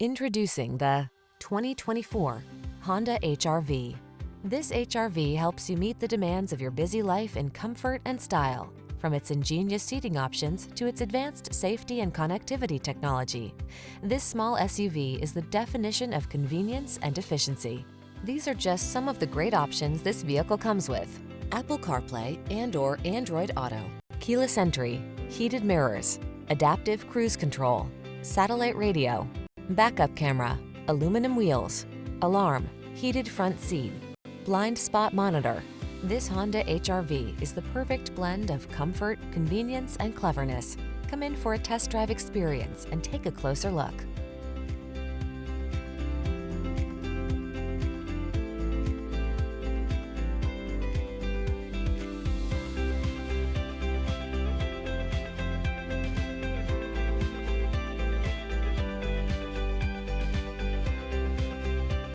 Introducing the 2024 Honda HR-V. This HR-V helps you meet the demands of your busy life in comfort and style. From its ingenious seating options to its advanced safety and connectivity technology, this small SUV is the definition of convenience and efficiency. These are just some of the great options this vehicle comes with: Apple CarPlay and/or Android Auto, keyless entry, heated mirrors, adaptive cruise control, satellite radio, backup camera, aluminum wheels, alarm, heated front seat, blind spot monitor. This Honda HR-V is the perfect blend of comfort, convenience, and cleverness. Come in for a test drive experience and take a closer look.